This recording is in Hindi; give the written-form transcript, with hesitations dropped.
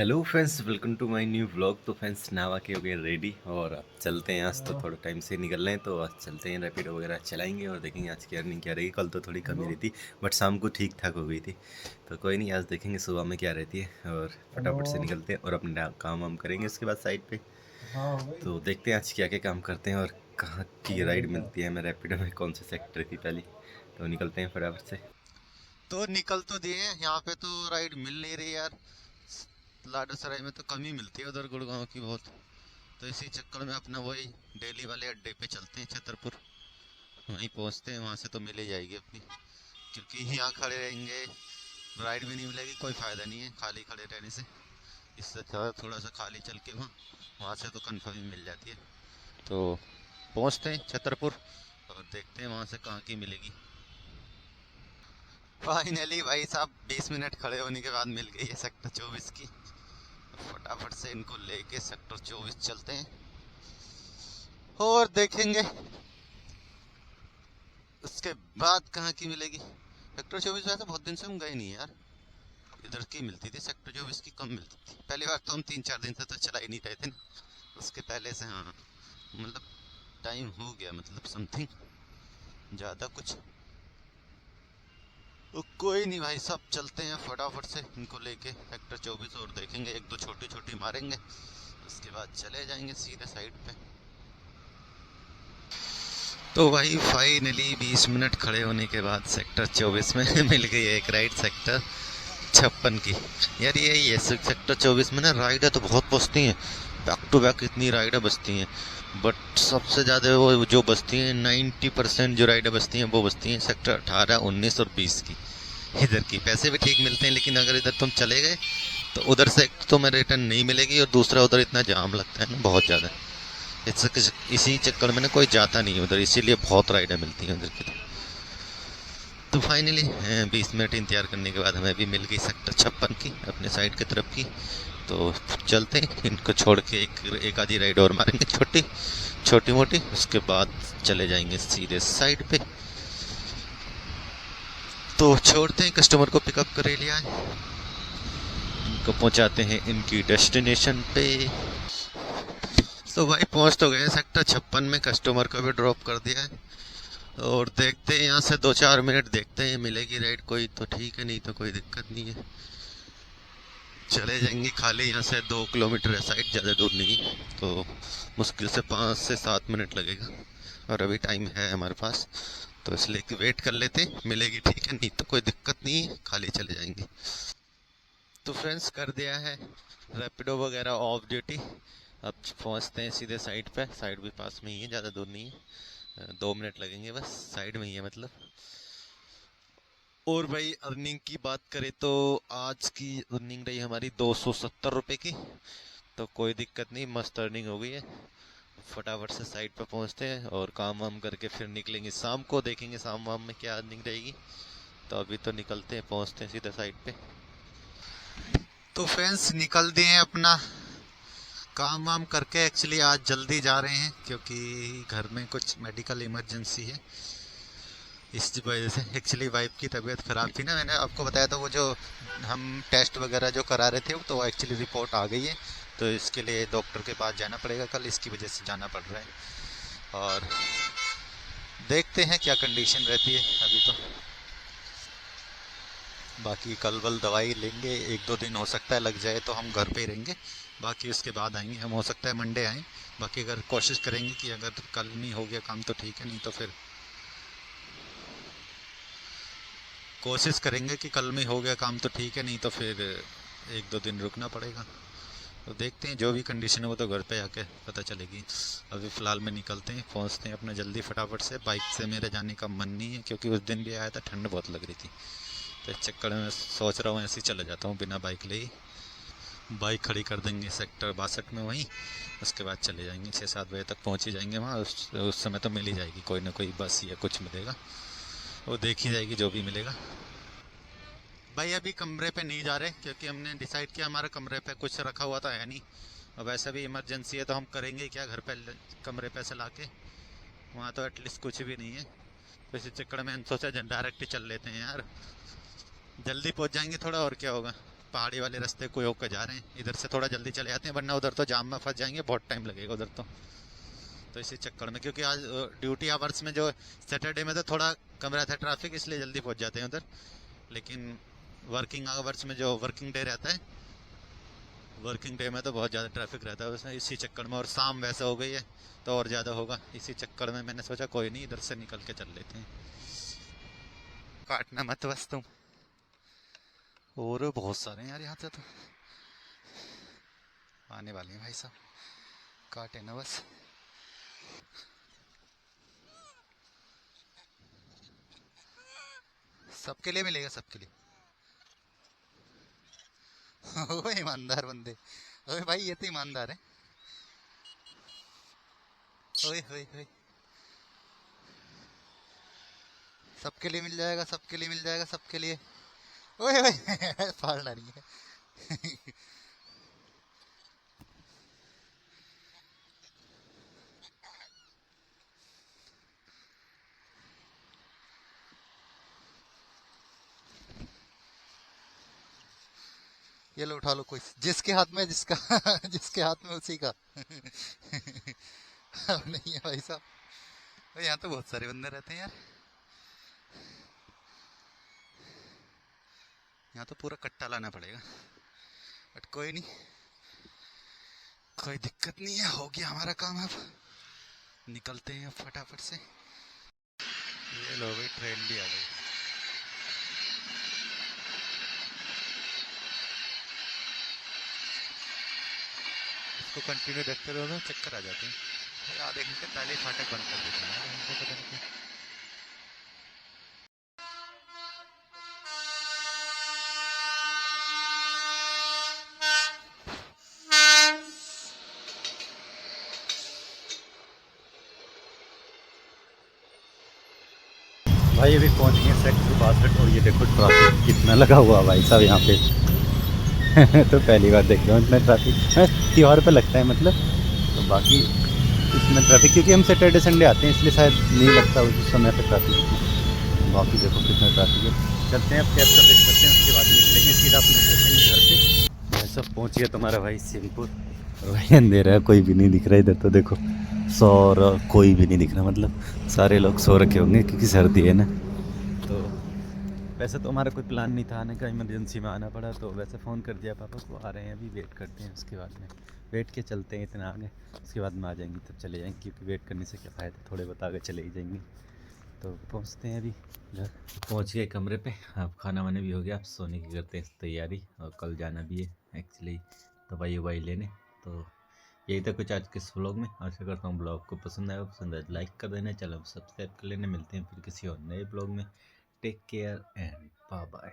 Hello friends, welcome to my new vlog. तो फ्रेंड्स नहा के हो गए रेडी और अब चलते हैं। आज तो थोड़ा टाइम से निकल रहे हैं, तो आज चलते हैं, रैपिडो वगैरह चलाएंगे और देखेंगे आज की अर्निंग क्या रहेगी। कल तो थोड़ी कमी रही थी बट शाम को ठीक ठाक हो गई थी, तो कोई नहीं, आज देखेंगे सुबह में क्या रहती है और हेलो। फटाफट से निकलते हैं और अपने काम वाम करेंगे उसके बाद साइड पे। हाँ भाई। तो देखते हैं आज क्या क्या काम करते हैं और कहाँ की अरे भाई राइड साहब। मिलती है हमें रैपिडो में, कौन से सेक्टर की पहली। तो निकलते हैं फटाफट से। तो निकल तो दिए, यहाँ पे तो राइड मिल नहीं रही यार। लाडो सराय में तो कम ही मिलती है, उधर गुड़गांव की बहुत। तो इसी चक्कर में अपना वही डेली वाले अड्डे पे चलते हैं, छतरपुर। वहीं पहुँचते हैं, वहाँ से तो मिल ही जाएगी अपनी। क्योंकि यहाँ खड़े रहेंगे राइड भी नहीं मिलेगी, कोई फ़ायदा नहीं है खाली खड़े रहने से। इससे अच्छा थोड़ा सा खाली चल के वहाँ वहाँ से तो कन्फर्म ही मिल जाती है। तो पहुँचते हैं छतरपुर और देखते हैं वहाँ से कहाँ की मिलेगी। फाइनली भाई साहब 20 मिनट खड़े होने के बाद मिल गई है सेक्टर 24 की। फटाफट से इनको लेके सेक्टर 24 चलते हैं और देखेंगे उसके बाद कहाँ की मिलेगी। सेक्टर 24 वैसे बहुत दिन से हम गए नहीं यार। इधर की मिलती थी, सेक्टर 24 की कम मिलती थी। पहली बार तो हम 3-4 दिन से तो चला ही नहीं रहे थे ना, उसके पहले से। हाँ मतलब टाइम हो गया, मतलब समथिंग ज़्यादा कुछ। तो कोई नहीं भाई, सब चलते हैं फटाफट से इनको लेके सेक्टर 24 और देखेंगे, एक दो छोटी छोटी मारेंगे, उसके बाद चले जाएंगे सीधे साइड पे। तो भाई फाइनली 20 मिनट खड़े होने के बाद सेक्टर 24 में मिल गई एक राइड, सेक्टर 56 की। यार यही है सेक्टर 24 में ना, राइडें तो बहुत बसती हैं, बैक टू बैक इतनी राइडें बसती हैं। बट सबसे ज़्यादा वो जो बसती हैं, 90% जो राइडें बसती हैं वो बसती हैं सेक्टर 18, 19 और 20 की। इधर की पैसे भी ठीक मिलते हैं, लेकिन अगर इधर तुम चले गए तो उधर से तुम्हें रिटर्न नहीं मिलेगी, और दूसरा उधर इतना जाम लगता है ना बहुत ज़्यादा। इसी चक्कर में ना कोई जाता नहीं है उधर, इसीलिए बहुत राइडें मिलती हैं उधर की। तो फाइनली 20 मिनट इंतजार करने के बाद हमें भी मिल गई सेक्टर 56 की, अपने साइड की तरफ की। तो चलते हैं, इनको छोड़ के एक आधी राइड और मारेंगे छोटी छोटी मोटी, उसके बाद चले जाएंगे सीधे साइड पे। तो छोड़ते हैं, कस्टमर को पिकअप कर लिया है, इनको पहुंचाते हैं इनकी डेस्टिनेशन पे। तो भाई पहुंच तो गए सेक्टर 56 में, कस्टमर को भी ड्रॉप कर दिया है। और देखते हैं, यहाँ से 2-4 मिनट देखते हैं मिलेगी राइड कोई तो ठीक है, नहीं तो कोई दिक्कत नहीं है, चले जाएंगे। खाली यहाँ से 2 किलोमीटर है साइड, ज़्यादा दूर नहीं है। तो मुश्किल से 5 से 7 मिनट लगेगा, और अभी टाइम है हमारे पास, तो इसलिए कि वेट कर लेते हैं, मिलेगी ठीक है, नहीं तो कोई दिक्कत नहीं है, खाली चले जाएंगे। तो फ्रेंड्स कर दिया है रैपिडो वगैरह ऑफ ड्यूटी। अब पहुंचते हैं सीधे साइड पे, साइड भी पास में ही है, ज़्यादा दूर नहीं है, 2 मिनट लगेंगे बस, साइड में ही है मतलब। और भाई अर्निंग की बात करें तो आज की अर्निंग रही हमारी 270 रुपये की। तो कोई दिक्कत नहीं, मस्त अर्निंग हो गई है। फटाफट से साइड पे पहुंचते हैं और काम वाम करके फिर निकलेंगे, शाम को देखेंगे शाम वाम में क्या अर्निंग रहेगी। तो अभी तो निकलते हैं, पहुंचते हैं सीधे साइड पे। तो फ्रेंड्स निकल दिए अपना काम वाम करके। एक्चुअली आज जल्दी जा रहे हैं क्योंकि घर में कुछ मेडिकल इमरजेंसी है, इस वजह से। एक्चुअली वाइफ की तबीयत ख़राब थी ना, मैंने आपको बताया था, वो जो हम टेस्ट वगैरह जो करा रहे थे तो वो एक्चुअली रिपोर्ट आ गई है। तो इसके लिए डॉक्टर के पास जाना पड़ेगा कल, इसकी वजह से जाना पड़ रहा है। और देखते हैं क्या कंडीशन रहती है अभी तो। बाकी कल वल दवाई लेंगे, 1-2 दिन हो सकता है लग जाए, तो हम घर पे ही रहेंगे। बाकी उसके बाद आएंगे हम, हो सकता है मंडे आएँ। बाकी अगर कोशिश करेंगे कि अगर कल नहीं हो गया काम तो ठीक है, नहीं तो फिर कोशिश करेंगे कि कल में हो गया काम तो ठीक है, नहीं तो फिर 1-2 दिन रुकना पड़ेगा। तो देखते हैं, जो भी कंडीशन है वो तो घर पे आके पता चलेगी। अभी फ़िलहाल में निकलते हैं, पहुंचते हैं अपना जल्दी फटाफट से। बाइक से मेरे जाने का मन नहीं है क्योंकि उस दिन भी आया था, ठंड बहुत लग रही थी, तो इस चक्कर में सोच रहा हूँ ऐसे ही चला जाता हूँ बिना बाइक ले ही। बाइक खड़ी कर देंगे सेक्टर 62 में वहीं, उसके बाद चले जाएंगे, 6-7 बजे तक पहुँच ही जाएंगे वहाँ। उस समय तो मिल ही जाएगी कोई ना कोई बस या कुछ मिलेगा, वो देख ही जाएगी जो भी मिलेगा। भाई अभी कमरे पे नहीं जा रहे क्योंकि हमने डिसाइड किया हमारे कमरे पे कुछ रखा हुआ तो है नहीं। अब वैसे भी इमरजेंसी है तो हम करेंगे क्या घर पे, कमरे पे से लाके। वहाँ तो एटलीस्ट कुछ भी नहीं है, तो इसी चक्कर में हम सोचा डायरेक्ट ही चल लेते हैं यार, जल्दी पहुँच जाएंगे थोड़ा, और क्या होगा। पहाड़ी वाले रास्ते को होकर जा रहे हैं, इधर से थोड़ा जल्दी चले जाते हैं वरना उधर तो जाम में फंस जाएंगे, बहुत टाइम लगेगा उधर तो इसी चक्कर में, क्योंकि आज ड्यूटी आवर्स में जो सैटरडे में तो थोड़ा कम रहता है ट्रैफिक, इसलिए जल्दी पहुंच जाते हैं उधर। लेकिन वर्किंग आवर्स में जो वर्किंग डे रहता है, वर्किंग डे में तो बहुत ज़्यादा ट्रैफिक रहता है उसमें, इसी चक्कर में। और शाम वैसे हो गई है तो और ज़्यादा होगा, इसी चक्कर में मैंने सोचा कोई नहीं, इधर से निकल के चल लेते हैं। काटना मत बस तुम। और बहुत सारे हैं यार यहाँ से तो आने वाले हैं भाई साहब, काटे ना बस। सबके लिए मिलेगा, सबके लिए। ओए ईमानदार बंदे, ओए भाई ये तो ईमानदार है। ओए ओए ओए, सबके लिए मिल जाएगा, सबके लिए मिल जाएगा, सबके लिए। ओए ओए फाड़ रही है। ये लो उठा लो, कोई जिसके हाथ में जिसका जिसके हाथ में उसी का। अब नहीं है भाई साहब, यहाँ तो बहुत सारे बंदे रहते हैं यार, यहाँ तो पूरा कट्टा लाना पड़ेगा, बट कोई नहीं, कोई दिक्कत नहीं है, हो गया हमारा काम। अब निकलते हैं फटाफट से। ये लो भाई, ट्रेन भी आ गई। इसको कंटिन्यू देखते रहो तो चक्कर आ जाते हैं। आधे घंटे पहले फाटक बंद कर देते हैं हमको पता नहीं। भाई अभी पहुंच गए सेक्टर 62 और ये देखो ट्रैफिक कितना लगा हुआ भाई साहब यहाँ पे। तो पहली बार देख रहा हूँ इतना ट्रैफिक, त्योहार पे लगता है मतलब, तो बाकी इसमें ट्रैफिक क्योंकि हम सैटरडे संडे आते हैं इसलिए शायद नहीं लगता उस समय पे ट्रैफिक। बाकी देखो कितना ट्रैफिक है। चलते हैं अब कैब का वेट करते हैं, उसके बाद निकलेंगे सीधा अपने पहुँचेंगे घर पे। भाई सब पहुँच गया तुम्हारा भाई सिंहपुर, और भाई अंधेरा है, कोई भी नहीं दिख रहा इधर तो देखो, कोई भी नहीं दिख रहा, मतलब सारे लोग सो रखे होंगे क्योंकि सर्दी है ना। तो वैसे तो हमारा कोई प्लान नहीं था आने का, इमरजेंसी में आना पड़ा, तो वैसे फ़ोन कर दिया पापा को, आ रहे हैं अभी, वेट करते हैं, उसके बाद में वेट के चलते हैं, इतना आगे उसके बाद में आ जाएंगे तब चले जाएंगे, क्योंकि वेट करने से क्या फ़ायदा, थोड़े बहुत आगे चले ही जाएंगे। तो पहुँचते हैं अभी घर, पहुँच गए कमरे पे, अब खाना वाना भी हो गया, अब सोने की करते हैं तैयारी, और कल जाना भी है एक्चुअली दवाई ववाई लेने। तो यही था कुछ आज के इस व्लॉग में, आशा करता हूँ ब्लॉग को पसंद आया, पसंद आए लाइक कर देना, चैनल को सब्सक्राइब कर लेना। मिलते हैं फिर किसी और नए ब्लॉग में, take care and bye bye.